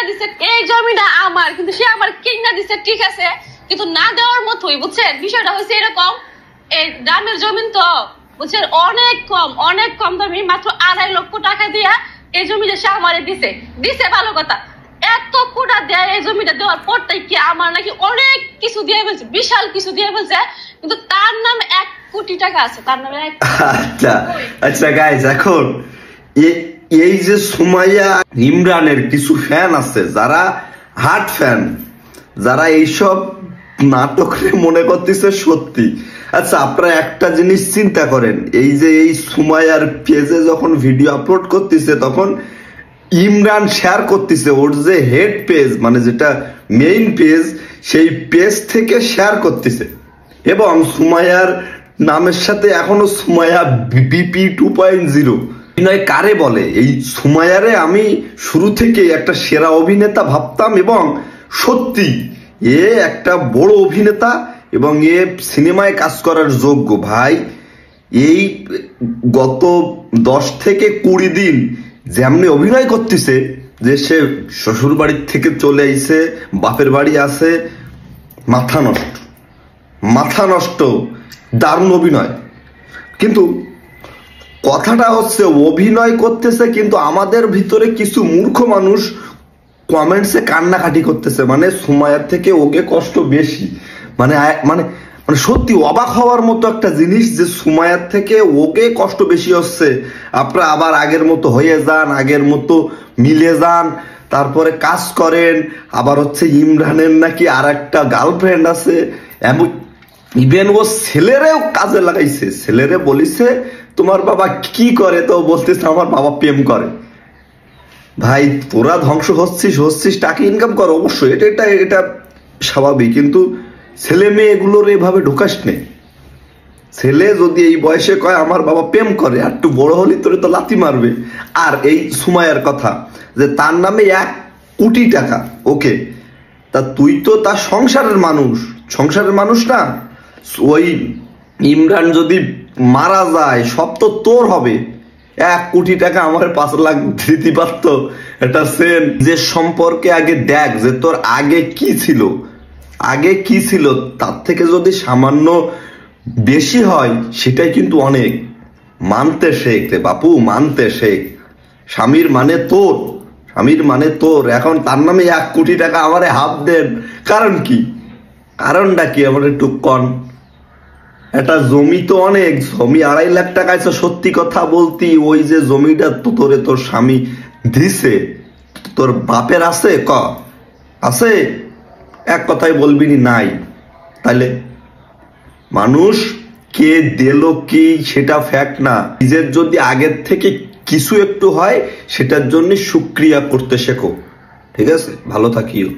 দিছে এই জমিটা আমার, কিন্তু সে আমার কিনা দিছে ঠিক আছে, কিন্তু না দেওয়ার মতোই, বুঝছেন? বিষয়টা হয়েছে এরকম, এই গ্রামের জমিন তো বুঝছেন অনেক কম দামি, মাত্র 2.5 লক্ষ টাকা দিয়া এই জমিটা সে আমারে দিছে ভালো কথা। এত কোটা দেয় এই জমিটা দেওয়ার পরটাই কি আমার নাকি অনেক কিছু দিয়ে বলছে, বিশাল কিছু দিয়ে বলছে, কিন্তু তার নামে 1 কোটি টাকা আছে, তার নামে আচ্ছা গাইস, এখন এই যে সুমাইয়া ইমরানের কিছু ফ্যান আছে যারা হার্ট ফ্যান, যারা এইসব নাটকে মনে করতেছে সত্যি। আচ্ছা, আপনারা একটা জিনিস চিন্তা করেন, এই যে এই সুমাইয়ার পেজে যখন ভিডিও আপলোড করতেছে তখন ইমরান শেয়ার করতেছে ওর যে হেড পেজ, মানে যেটা মেইন পেজ, সেই পেজ থেকে শেয়ার করতেছে, এবং সুমাইয়ার নামের সাথে এখনো সুমাইয়া বিপি 2.0 অভিনয় কারে বলে? এই সুমাইয়ারে আমি শুরু থেকে একটা সেরা অভিনেতা ভাবতাম, এবং সত্যি এ একটা বড় অভিনেতা এবং এ সিনেমায় কাজ করার যোগ্য। ভাই, এই গত 10 থেকে 20 দিন যেমনি অভিনয় করতেছে, যে সে শ্বশুর বাড়ির থেকে চলে আইছে, বাপের বাড়ি আছে, মাথা নষ্ট, দারুণ অভিনয়। কিন্তু কথাটা হচ্ছে অভিনয় করতেছে, কিন্তু আমাদের ভিতরে কিছু মূর্খ মানুষ কমেন্টসে কান্নাকাটি করতেছে, মানে সুমাইয়ার থেকে ওকে কষ্ট বেশি। মানে মানে মানে সত্যি অবাক হওয়ার মতো একটা জিনিস যে সুমাইয়ার থেকে ওকে কষ্ট বেশি হচ্ছে। আপনারা আবার আগের মতো হয়ে যান, আগের মতো মিলে যান, তারপরে কাজ করেন। আবার হচ্ছে ইমরানের নাকি আর একটা গার্লফ্রেন্ড আছে, এমন ইভেন ও ছেলেরেও কাজে লাগাইছে, ছেলেরে বলিছে তোমার বাবা কি করে, তো বলতেছে আমার বাবা প্রেম করে। ভাই, তোরা ধ্বংস হচ্ছিস টাকা ইনকাম কর, অবশ্যই এটা স্বাভাবিক, কিন্তু ছেলে মেয়ে এগুলোর এভাবে ঢোকাস নেই। ছেলে যদি এই বয়সে কয় আমার বাবা প্রেম করে, আর একটু বড় হলে তোরে তো লাথি মারবে। আর এই সুমাইয়ার কথা যে তার নামে 1 কোটি টাকা, ওকে, তা তুই তো তার সংসারের মানুষ না। ওই ইমরান যদি মারা যায় সব তো তোর হবে। 1 কোটি টাকা আমার 5 লাখ দিতে পারত। এটা সেন যে সম্পর্কে আগে দেখ যে তোর আগে কি ছিল, তার থেকে যদি সামান্য বেশি হয় সেটাই কিন্তু অনেক। মানতে শেখ রে বাপু, মানতে শেখ। স্বামীর মানে তোর। এখন তার নামে 1 কোটি টাকা আমারে হাফ দেন, কারণটা কি আমার একটু কন। একটা জমি তো অনেক, জমি 2.5 লাখ টাকা আছে। সত্যি কথা বলতি, ওই যে জমিটা তোরে তোর স্বামী দিছে, তোর বাপের আছে? আছে? এক কথাই বলবি নাই। তাইলে মানুষ কে দিল কি সেটা ফ্যাক্ট না। নিজের যদি আগের থেকে কিছু একটু হয় সেটার জন্য শুকরিয়া করতে শেখো। ঠিক আছে, ভালো থাকিও।